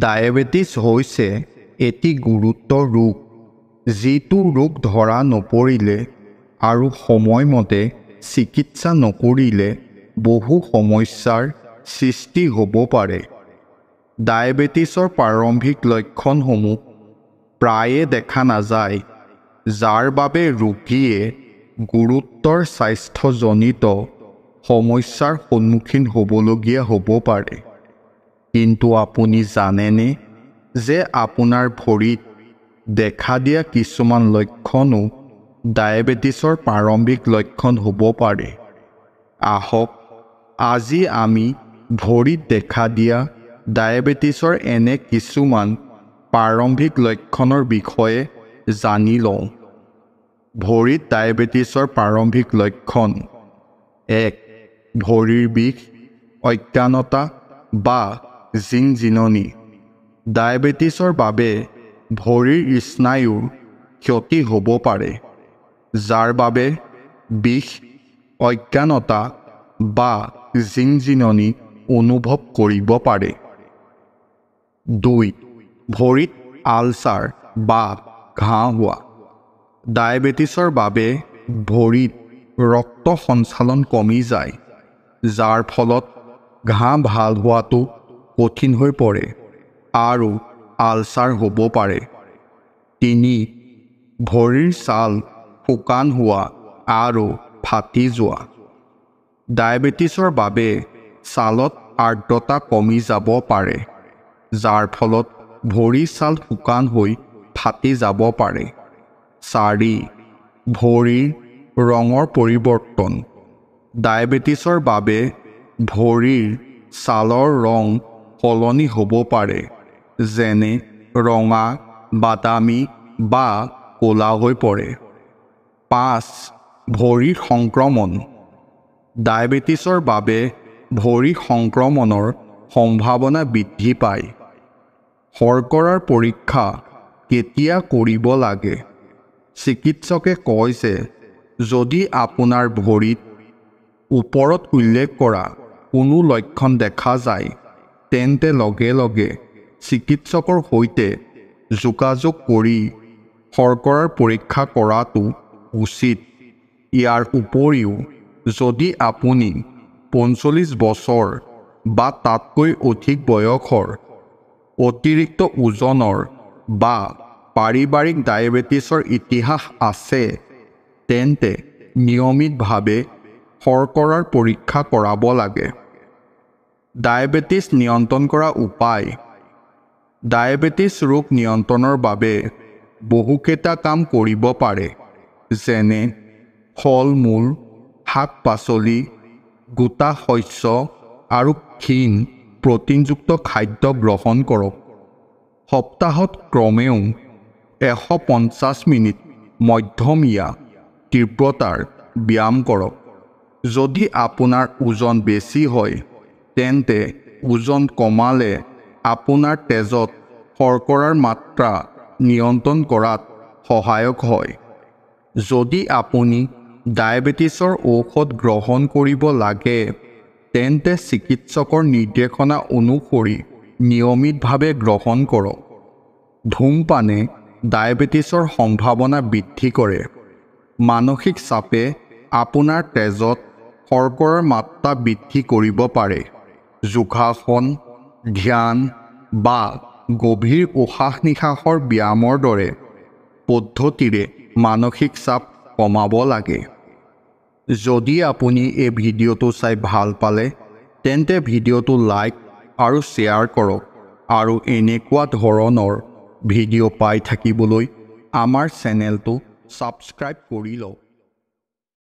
Diabetes হৈছে এটি গুৰুতৰ ৰোগ যিটো ৰোগ ধৰা নপৰিলে আৰু সময়মতে চিকিৎসা নকৰিলে বহু সমস্যাৰ সৃষ্টি হ'ব পাৰে। ডায়েবেটিছৰ প্ৰাৰম্ভিক লক্ষণসমূহ প্ৰায়ে দেখা নাযায়, যাৰ বাবে ৰোগীয়ে গুৰুতৰ স্বাস্থ্যজনিত সমস্যাৰ সন্মুখীন হ'বলগীয়া হ'ব পাৰে। কিন্তু আপুনি জানেনে যে আপোনাৰ ভৰিত দেখা দিয়া কিছুমান লক্ষণো ডায়েবেটিছৰ প্ৰাৰম্ভিক লক্ষণ হ'ব পাৰে? আহক আজি আমি ভৰিত দেখা দিয়া ডায়েবেটিছৰ এনে কিছুমান প্ৰাৰম্ভিক লক্ষণৰ বিষয়ে জানি লওঁ। ভৰিত ডায়েবেটিছৰ প্ৰাৰম্ভিক লক্ষণ: 1. ভৰিৰ বিষ, অজ্ঞানতা বা জিনজিননি। ডায়েবেটিছৰ বাবে ভৰিৰ স্নায়ুৰ ক্ষতি হ'ব পাৰে, যাৰ বাবে বিষ, অজ্ঞানতা বা জিনজিননি অনুভৱ কৰিব পাৰে। 2. ভৰিত আলচাৰ বা ঘাঁ হোৱা। ডায়েবেটিছৰ বাবে ভৰিত ৰক্ত সঞ্চালন কমি যায়, যাৰ ফলত ঘাঁ ভাল হোৱাটো কঠিন হৈ পৰে আৰু আলচাৰ হ'ব পাৰে। 3. ভৰিৰ ছাল শুকান হোৱা আৰু ফাটি যোৱা। ডায়েবেটিছৰ বাবে ছালত আৰ্দ্ৰতা কমি যাব পাৰে, যাৰ ফলত ভৰিৰ ছাল শুকান হৈ ফাটি যাব পাৰে। 4. ভৰিৰ ৰঙৰ পৰিৱৰ্তন। ডায়েবেটিছৰ বাবে ভৰিৰ ছালৰ ৰং সলনি হ'ব পাৰে, যেনে ৰঙা, বাদামী বা ক'লা হৈ পৰে। 5. ভৰিৰ সংক্ৰমণ। ডায়েবেটিছৰ বাবে ভৰি সংক্ৰমণৰ সম্ভাৱনা বৃদ্ধি পায়। শৰ্কৰাৰ পৰীক্ষা কেতিয়া কৰিব লাগে? চিকিৎসকে কয় যে যদি আপোনাৰ ভৰিত ওপৰত উল্লেখ কৰা কোনো লক্ষণ দেখা যায়, তেন্তে লগে লগে চিকিৎসকৰ সৈতে যোগাযোগ কৰি শৰ্কৰাৰ পৰীক্ষা কৰাটো উচিত। ইয়াৰ উপৰিও, যদি আপুনি 45 বছৰ বা তাতকৈ অধিক বয়সৰ, অতিৰিক্ত ওজনৰ বা পাৰিবাৰিক ডায়েবেটিছৰ ইতিহাস আছে, তেন্তে নিয়মিতভাৱে শৰ্কৰাৰ পৰীক্ষা কৰাব লাগে। ডায়েবেটিছ নিয়ন্ত্ৰণ কৰা উপায়: ডায়েবেটিছ ৰোগ নিয়ন্ত্ৰণৰ বাবে বহুকেইটা কাম কৰিব পাৰে, যেনে ফল-মূল, শাক-পাচলি, গোটা শস্য আৰু ক্ষীণ প্ৰটিনযুক্ত খাদ্য গ্ৰহণ কৰক। সপ্তাহত কমেও 150 মিনিট মধ্যমীয়া তীব্ৰতাৰ ব্যায়াম কৰক। যদি আপোনাৰ ওজন বেছি হয়, তেন্তে ওজন কমালে আপোনাৰ তেজত শৰ্কৰাৰ মাত্ৰা নিয়ন্ত্ৰণ কৰাত সহায়ক হয়। যদি আপুনি ডায়েবেটিছৰ ঔষধ গ্ৰহণ কৰিব লাগে, তেন্তে চিকিৎসকৰ নিৰ্দেশনা অনুসৰি নিয়মিতভাৱে গ্ৰহণ কৰক। ধূমপানে ডায়েবেটিছৰ সম্ভাৱনা বৃদ্ধি কৰে। মানসিক চাপে আপোনাৰ তেজত শৰ্কৰাৰ মাত্ৰা বৃদ্ধি কৰিব পাৰে। যোগাসন, ধ্যান বা গভীৰ উশাহ-নিশাহৰ ব্যায়ামৰ দৰে পদ্ধতিৰে মানসিক চাপ কমাব লাগে। যদি আপুনি এই ভিডিঅ'টো চাই ভাল পালে, তেন্তে ভিডিঅ'টো লাইক আৰু শ্বেয়াৰ কৰক আৰু এনেকুৱা ধৰণৰ ভিডিঅ' পাই থাকিবলৈ আমাৰ চেনেলটো ছাবস্ক্ৰাইব কৰি লওক।